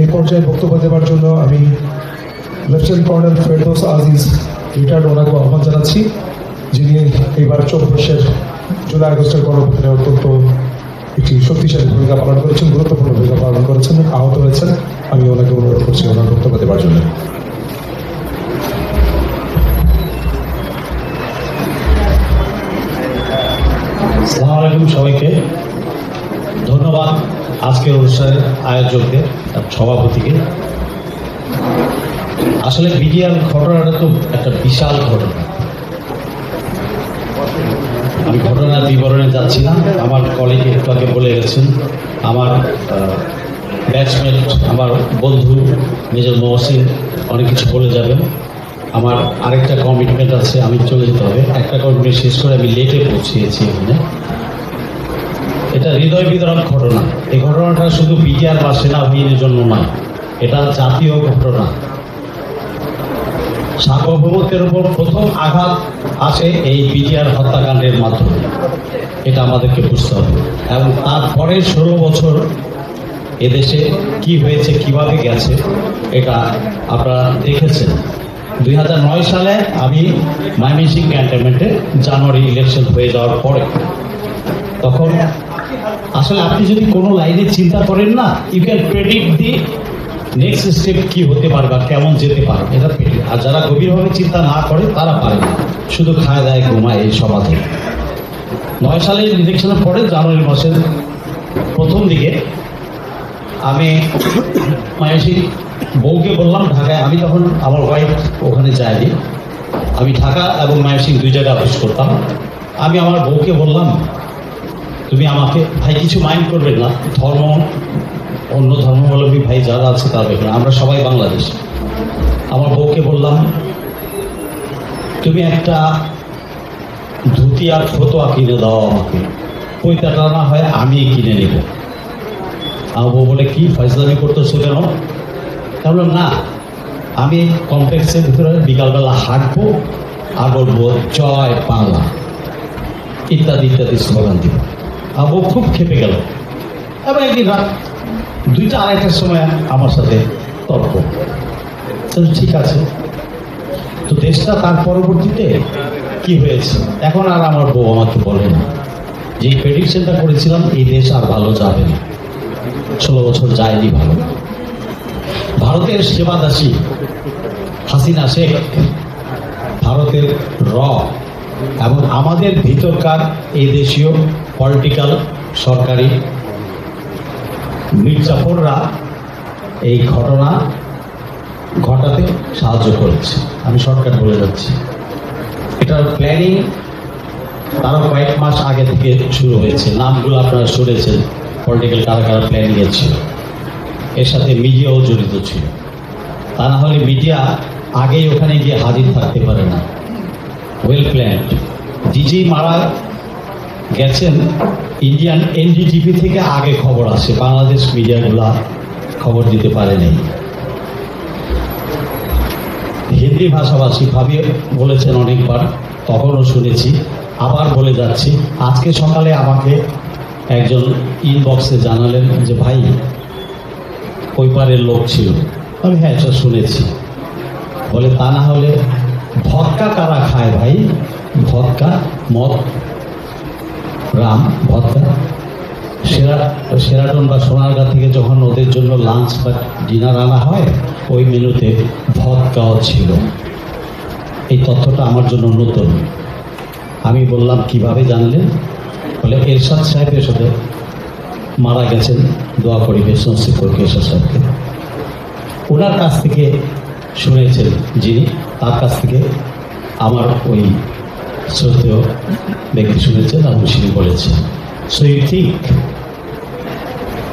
এই পর্যায়ে বক্তব্য দেওয়ার জন্য আমি lieutenant colonel Ferdous Aziz retired ওনাকে আহ্বান জানাচ্ছি, যিনি এইবার 24 জুলাই আগস্টের গণঅভ্যুত্থানে অত্যন্ত একটি শক্তিশালী ভূমিকা পালন করেছেন, গুরুত্বপূর্ণ ভূমিকা পালন করেছেন, আহত হয়েছেন। আমি ওনাকে অনুরোধ করছি ওনার বক্তব্য দেওয়ার জন্য। আসসালামু আলাইকুম সবাইকে। ধন্যবাদ আজকের অনুষ্ঠানের আয়োজকদের, সভাপতিকে। আসলে বিডিআর ঘটনাটা তো একটা বিশাল ঘটনা। আমি ঘটনার বিবরণে যাচ্ছি না, আমার কলিগ একটু আগে বলে গেছেন। আমার ব্যাচমেট, আমার বন্ধু মেজর মহসিন অনেক কিছু বলে যাবেন। আমার আরেকটা কমিটমেন্ট আছে, আমি চলে যেতে হবে। একটা কমিটমেন্ট শেষ করে আমি লেটে পৌঁছিয়েছি এখানে। এটা হৃদয় বিদারক ঘটনা। এই ঘটনাটা শুধু বিডিআর বা সেনাবাহিনীর জন্য নয়, এটা জাতীয় ঘটনা। সার্বভৌমত্বের উপর প্রথম আঘাত আসে এই বিডিআর হত্যাকাণ্ডের মাধ্যমে, এটা আমাদেরকে বুঝতে হবে। এবং তারপরে 16 বছর এদেশে কি হয়েছে, কিভাবে গেছে, এটা আপনারা দেখেছেন। 2009 সালে আমি ময়মনসিংহ ক্যান্টনমেন্টে জানুয়ারি ইলেকশন হয়ে যাওয়ার পরে, তখন আসলে আপনি যদি কোনো লাইনে চিন্তা করেন না, you can predict the next step কি হতে পারে বা কেমন যেতে পারে, এটা প্রেডিক্ট। আর যারা গভীরভাবে চিন্তা না করে তারা পারে না, শুধু খায় দায় ঘুমায় এই সমাজে। 9 সালের ইলেকশনের পরে জানুয়ারি মাসের প্রথম দিকে আমি ময়মনসিংহ বউকে বললাম ঢাকায়, আমি তখন আমার ওয়াইফ ওখানে যাইনি, আমি ঢাকা এবং ময়মনসিংহ দুই জায়গায় অফিস করতাম। আমি আমার বউকে বললাম, তুমি আমাকে, ভাই কিছু মাইন্ড করবেন না, ধর্ম অন্য ধর্মাবলম্বী ভাই যারা আছে তারা দেখবেন, আমরা সবাই বাংলাদেশ। আমার বউকে বললাম, তুমি একটা ধুতি আর ফতোয়া কিনে দাও আমাকে, পয়সাটা না হয় আমি কিনে নেব। আমার বউ বলে, কি ফয়সালামি করতেছো কেন? তাহলে না, আমি কমপ্লেক্সের ভিতরে বিকালবেলা হাঁটবো আর বলবো জয় বাংলা ইত্যাদি ইত্যাদি স্লোগান দিব। আমার বউ খুব খেপে গেল। এবং একদিন রাত 2টা 2:30টার সময় আমার সাথে তর্ক। ঠিক আছে, তো দেশটা তার পরবর্তীতে কি হয়েছে এখন আর আমার বউ আমাকে বলে না যে এই প্রেডিকশনটা করেছিলাম, এই দেশ আর ভালো যাবে না। 16 বছর যায়নি ভালো। ভারতের সেবাদাসী হাসিনা শেখ, ভারতের এবং আমাদের ভিতরকার এই দেশীয় পলিটিক্যাল সরকারি মির্জাফররা এই ঘটনা ঘটাতে সাহায্য করেছে। আমি শর্টকাট বলে যাচ্ছি, এটার প্ল্যানিং তারও কয়েক মাস আগে থেকে শুরু হয়েছে। নামগুলো আপনারা শুনেছেন, পলিটিক্যাল কারা কারা প্ল্যানিং এর ছিল। এর সাথে মিডিয়াও জড়িত ছিল, তা না হলে মিডিয়া আগেই ওখানে গিয়ে হাজির থাকতে পারে না। Well planned. ডিজি মারা গেছেন, ইন্ডিয়ান এনডিটিভি থেকে আগে খবর আসে, বাংলাদেশ মিডিয়াগুলা খবর দিতে পারে নাই। হিন্দি ভাষাভাষী ভাবি বলেছেন অনেকবার, তখনও শুনেছি, আবার বলে যাচ্ছি। আজকে সকালে আমাকে একজন ইনবক্সে জানালেন যে ভাই ওই পারের লোক ছিল। আমি হ্যাঁ এটা শুনেছি। বলে তা না হলে ভদকা কারা খায় ভাই? ভদকা, মদ, রাম, ভদকা। সেরাটন বা সোনারগাঁ থেকে যখন ওদের জন্য লাঞ্চ বা ডিনার আনা হয়, ওই মেনুতে ভদকাও ছিল। এই তথ্যটা আমার জন্য নতুন। আমি বললাম কিভাবে জানলেন? বলে এরশাদ সাহেবের সাথে মারা গেছেন, দোয়া করি বেশ নসিব করবে এরশাদ সাহেবকে। ওনার কাছ থেকে শুনেছেন যিনি, তার কাছ থেকে আমার ওই শ্রদ্ধেয় ব্যক্তি শুনেছেন এবং তিনি বলেছেন। So you think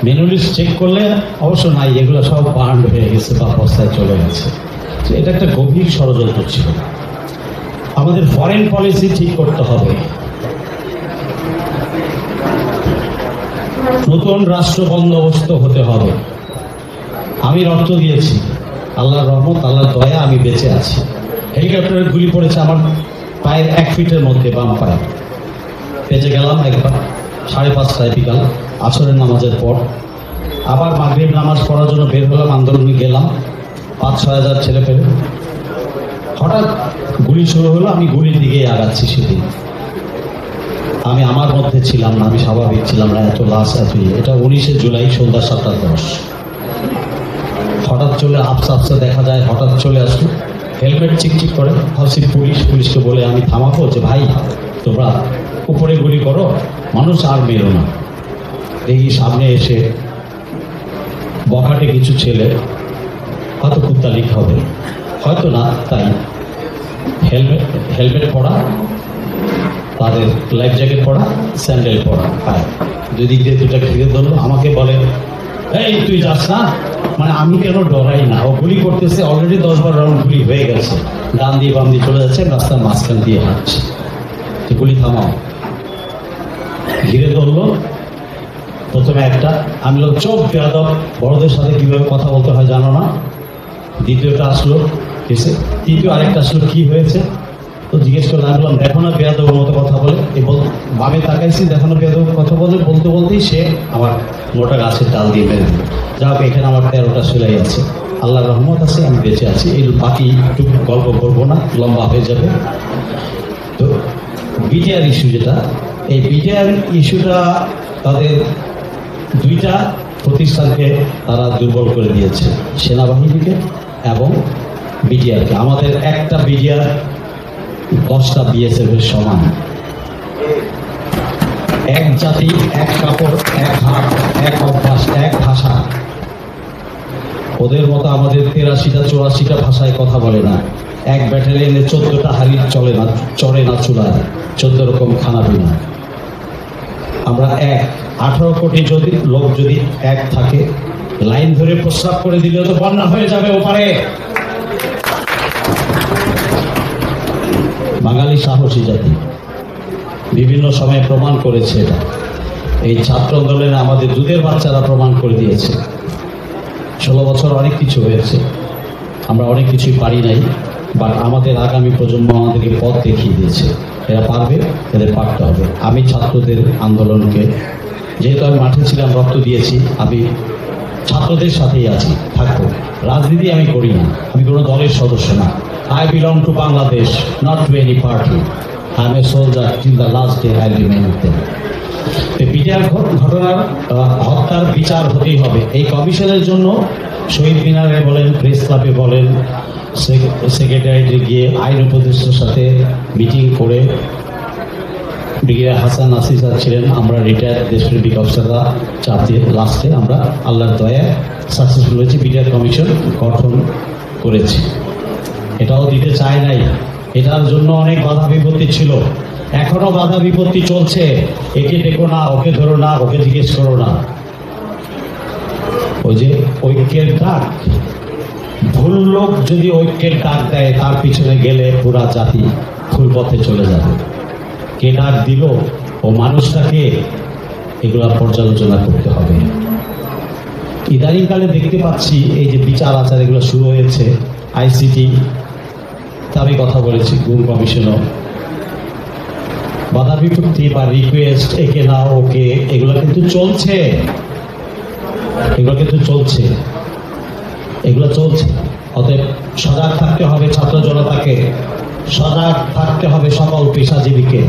menu list check করলে অবশ্য নাই, এগুলো সব বান্ড হয়ে গেছে বা অবস্থায় চলে গেছে। এটা একটা গভীর ষড়যন্ত্র ছিল। আমাদের ফরেন পলিসি ঠিক করতে হবে। নতুন রাষ্ট্র বন্দোবস্ত হতে হবে। আমি রক্ত দিয়েছি, আল্লাহর রহমত, আল্লাহর দয়া, আমি বেঁচে আছি। হেলিকপ্টারের গুলি পড়েছে আমার পায়ের 1 ফিটের মধ্যে, বাম পায়ে। বেঁচে গেলাম একবার 5:30টায় বিকাল আসরের নামাজের পর। আবার মাগরিব নামাজ পড়ার জন্য বের হলাম, আন্দোলনে গেলাম, 5-6 হাজার ছেলে পেলে। হঠাৎ গুলি শুরু হলো, আমি গুলির দিকেই আগাচ্ছি। সেদিন আমি আমার মধ্যে ছিলাম না, আমি স্বাভাবিক ছিলাম না, এত লাশ এত এটা 19শে জুলাই সন্ধ্যা 7:10। হঠাৎ চলে আপসা আপসা দেখা যায়, হঠাৎ চলে আসলো, হেলমেট চিকচিক করে, ভাবছি পুলিশকে বলে আমি থামাবো যে ভাই তোমরা উপরে গুলি করো, মানুষ আর মেরো না। দেখি সামনে এসে বখাটে কিছু ছেলে, হয়তো কুত্তালিক হবে, হয়তো না, তাই হেলমেট পরা, তাদের লাইফ জ্যাকেট পরা, স্যান্ডেল পরা, পায় দুই দিক দিয়ে দুটা ঘিরে ধরলো। আমাকে বলে এই তুই যাস না, মানে আমি কেন ডরাই না, ও গুলি করতেছে, অলরেডি 10-12 রাউন্ড গুলি হয়ে গেছে, ডান দিয়ে বাম দিয়ে চলে যাচ্ছে, রাস্তার মাঝখান দিয়ে হাঁটছে, গুলি থামাও। ঘিরে ধরলো, প্রথমে একটা, আমি লোক চোখ বেয়াদব, বড়দের সাথে কিভাবে কথা বলতে হয় জানো না। দ্বিতীয়টা আসলো, তৃতীয় আরেকটা আসলো, কি হয়েছে তো জিজ্ঞেস করলাম, আমি বললাম দেখো না বেয়াদবের মতো কথা বলে, বামে তাকাইছি, দেখো না বেয়াদব কথা বলতে বলতেই সে আমার মোটা গাছের ডাল দিয়ে মেরে দিল। যা হোক, এখানে আমার 13টা সেলাই আছে, আল্লাহর রহমত আছে, আমি বেঁচে আছি। এই বাকি একটু গল্প করবো না, লম্বা হয়ে যাবে। তো বিটিআর ইস্যু যেটা, এই বিটিআর ইস্যুটা তাদের 2টা প্রতিষ্ঠানকে তারা দুর্বল করে দিয়েছে, সেনাবাহিনীকে এবং বিটিআরকে। আমাদের একটা বিটিআর 10টা বিএসএফ এর সমান। এক জাতি, এক কাপড়, এক হাত, এক অভ্যাস, এক ভাষা। ওদের মতো আমাদের 83টা ভাষায় কথা বলে না। এক ব্যাটালিয়নে 14টা হাড়ি চড়ে না চুলায়, 14 রকম খানা পিনা। আমরা 18 কোটি লোক যদি এক থাকে, লাইন ধরে প্রস্রাব করে দিলেও তো বন্যা হয়ে যাবে ওপারে। বাঙালি সাহসী জাতি, বিভিন্ন সময়ে প্রমাণ করেছে এটা। এই ছাত্র আন্দোলনে আমাদের দুধের বাচ্চারা প্রমাণ করে দিয়েছে। 16 বছর অনেক কিছু হয়েছে, আমরা অনেক কিছুই পারি নাই, বাট আমাদের আগামী প্রজন্ম আমাদেরকে পথ দেখিয়ে দিয়েছে। এরা পারবে, এদের পারতে হবে। আমি ছাত্রদের আন্দোলনকে, যেহেতু আমি মাঠে ছিলাম, রক্ত দিয়েছি, আমি ছাত্রদের সাথেই আছি, থাকবো। রাজনীতি আমি করি না, আমি কোনো দলের সদস্য না। I belong to Bangladesh, not to any party. I am a soldier till the last day I remain with them. BTR ঘটনার হত্যার বিচার হতেই হবে। এই কমিশনের জন্য শহীদ মিনারে বলেন, প্রেস ক্লাবে বলেন, সেক্রেটারিয়েটে গিয়ে আইন উপদেষ্টার সাথে মিটিং করে, ব্রিগেডিয়ার হাসান নাসির স্যার ছিলেন, আমরা রিটায়ার্ড দেশপ্রেমিক অফিসাররা চাপ দিয়ে লাস্টে আমরা আল্লাহর দয়ায় সাকসেসফুল হয়েছি, বিটিআর কমিশন গঠন করেছি। এটাও দিতে চায় নাই, এটার জন্য অনেক বাধা বিপত্তি ছিল, এখনো বাধা বিপত্তি চলছে। একে দেখো না, ওকে ধরো না, ওকে জিজ্ঞেস করো না। ওই যে ঐক্যের ডাক, ভুল লোক যদি ঐক্যের ডাক দেয়, তার পিছনে গেলে পুরা জাতি ভুল পথে চলে যাবে। কে ডাক দিল, ও মানুষটাকে, এগুলা পর্যালোচনা করতে হবে। ইদানিংকালে দেখতে পাচ্ছি এই যে বিচার আচার এগুলো শুরু হয়েছে, আইসিটি, আমি কথা বলেছি, গুম কমিশনও, বাধা বিপত্তি বা রিকোয়েস্ট, একে না ওকে, এগুলো কিন্তু চলছে, এগুলো চলছে। অতএব সজাগ থাকতে হবে ছাত্র জনতাকে, সজাগ থাকতে হবে সকল পেশাজীবীকে।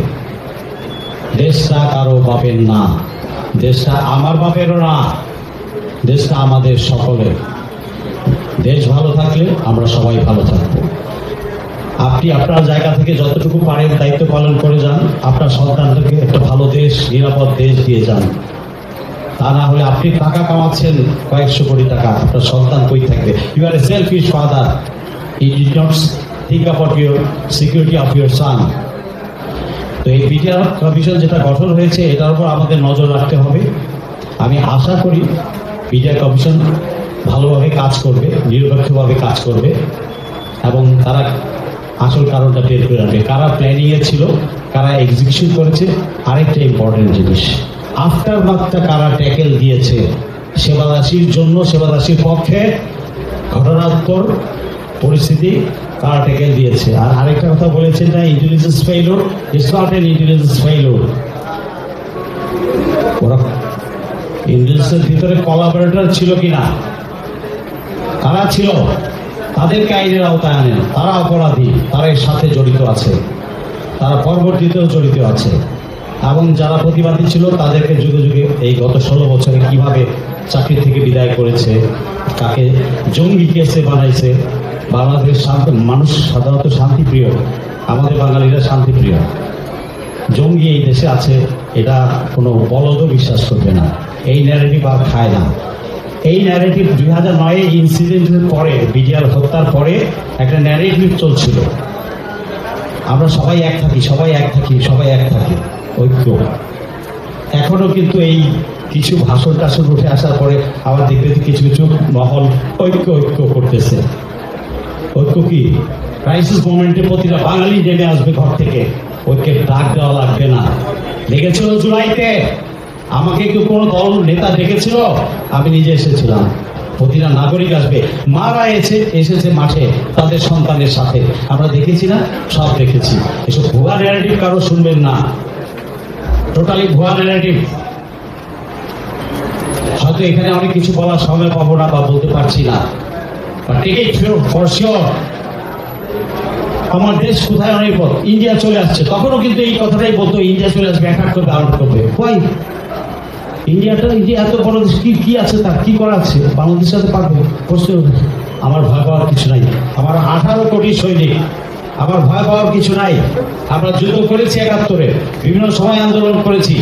দেশটা কারো বাপের না, দেশটা আমার বাপেরও না, দেশটা আমাদের সকলের। দেশ ভালো থাকলে আমরা সবাই ভালো থাকবো। আপনি আপনার জায়গা থেকে যতটুকু পারেন দায়িত্ব পালন করে যান, আপনার সন্তানদেরকে একটা ভালো দেশ, নিরাপদ দেশ দিয়ে যান। তা না হলে আপনি টাকা কামাচ্ছেন কয়েকশো কোটি টাকা, আপনার সন্তান কই থাকবে? You are a selfish father, you did not think about your security of your son. তো এই বিটিআর কমিশন যেটা গঠন হয়েছে, এটার উপর আমাদের নজর রাখতে হবে। আমি আশা করি বিটিআর কমিশন ভালোভাবে কাজ করবে, নিরপেক্ষভাবে কাজ করবে, এবং তারা আসল কারণটা বের করে আনবে, কারা প্ল্যানিং এ ছিল, কারা এক্সিকিউশন করেছে। আরেকটা ইম্পর্টেন্ট জিনিস, আফটার মার্কটা কারা ট্যাকেল দিয়েছে, সেবাদাসীর জন্য, সেবাদাসীর পক্ষে ঘটনাত্মক পরিস্থিতি কারা ট্যাকেল দিয়েছে। আর আরেকটা কথা বলেছেন না, intelligence failure, it's not an intelligence failure. ওরা ইন্টেলিজেন্সের ভিতরে কোলাবরেটর ছিল কিনা, কারা ছিল, তাদেরকে আইনের আওতায় আনেন। তারা অপরাধী, তারা এর সাথে জড়িত আছে, তারা পরবর্তীতেও জড়িত আছে। এবং যারা প্রতিবাদী ছিল তাদেরকে যুগে যুগে এই গত 16 বছরে কিভাবে চাকরি থেকে বিদায় করেছে, কাকে জঙ্গি কেসে বানাইছে। বাংলাদেশ মানুষ সাধারণত শান্তিপ্রিয়, আমাদের বাঙালিরা শান্তিপ্রিয়। জঙ্গি এই দেশে আছে এটা কোনো বলদও বিশ্বাস করবে না। এই ন্যারেটিভ আর খায় না। এই ন্যারেটিভ 2009 ইনসিডেন্টের পরে, বিডিআর হত্যার পরে একটা ন্যারেটিভ চলছিল, আমরা সবাই এক থাকি, সবাই এক থাকি, সবাই এক থাকি, ঐক্য। এখনো কিন্তু এই কিছু ভাষণ টাষণ উঠে আসার পরে আবার দেখবে কিছু কিছু মহল ঐক্য ঐক্য করতেছে। ঐক্য কি? ক্রাইসিস মোমেন্টে প্রতিটা বাঙালি নেমে আসবে ঘর থেকে, ঐক্যের ডাক দেওয়া লাগবে না। লেগেছিল জুলাইতে, আমাকে কেউ কোনো দল নেতা ডেকেছিল, আমি নিজে এসেছিলাম। প্রতিটা নাগরিক আসবে, মারা এসেছে মাঠে তাদের সন্তানের সাথে, আমরা দেখেছি না, সব দেখেছি। এসব ভুয়া ন্যারেটিভ কারো শুনবেন না, টোটালি ভুয়া ন্যারেটিভ। হয়তো এখানে অনেক কিছু বলার সময় পাবো না বা বলতে পারছি না, আমার দেশ কোথায় অনেক পথ, ইন্ডিয়া চলে আসছে, তখনও কিন্তু এই কথাটাই বলতো, ইন্ডিয়া চলে আসবে, অ্যাটাক করবে, আউট করবে। কই ইন্ডিয়া এত বড় দেশ, কি আছে তার, কি করা আছে? বাংলাদেশের সাথে পারবে? প্রশ্ন। আমার ভয় পাওয়ার কিছু নাই, আমার 18 কোটি সৈনিক, আমার ভয় পাওয়ার কিছু নাই। আমরা যুদ্ধ করেছি 71-এ, বিভিন্ন সময় আন্দোলন করেছি,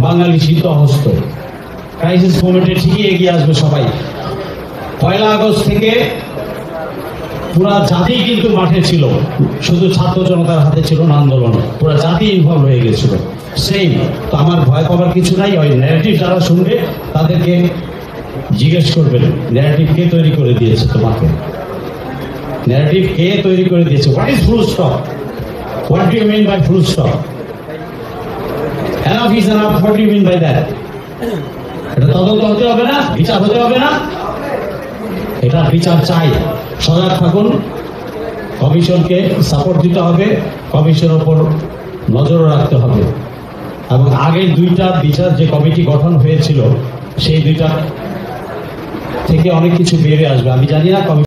বাঙালি শীত হস্ত। ক্রাইসিস মোমেন্টে ঠিকই এগিয়ে আসবে সবাই। 1 আগস্ট থেকে পুরা জাতি কিন্তু মাঠে ছিল, শুধু ছাত্র জনতার হাতে ছিল না আন্দোলন, পুরা জাতি ইনভলভ হয়ে গেছিল। সেই তো আমার ভয় পাওয়ার কিছু নাই। ওই ন্যারেটিভ যারা শুনবে তাদেরকে জিজ্ঞেস করবেন, ন্যারেটিভ কে তৈরি করে দিয়েছে তোমাকে? ন্যারেটিভ কে তৈরি করে দিয়েছে? What is full stop? What do you mean by full stop? Enough is enough, what do you mean by that? এটা তদন্ত হতে হবে না, বিচার হতে হবে না? এটা বিচার চাই। সজাগ থাকুন, কমিশনকে সাপোর্ট দিতে হবে, কমিশনের উপর নজর রাখতে হবে। এবং আগের 2টা বিচার যে কমিটি গঠন হয়েছিল, সেই 2টা থেকে অনেক কিছু বেরিয়ে আসবে। আমি জানি না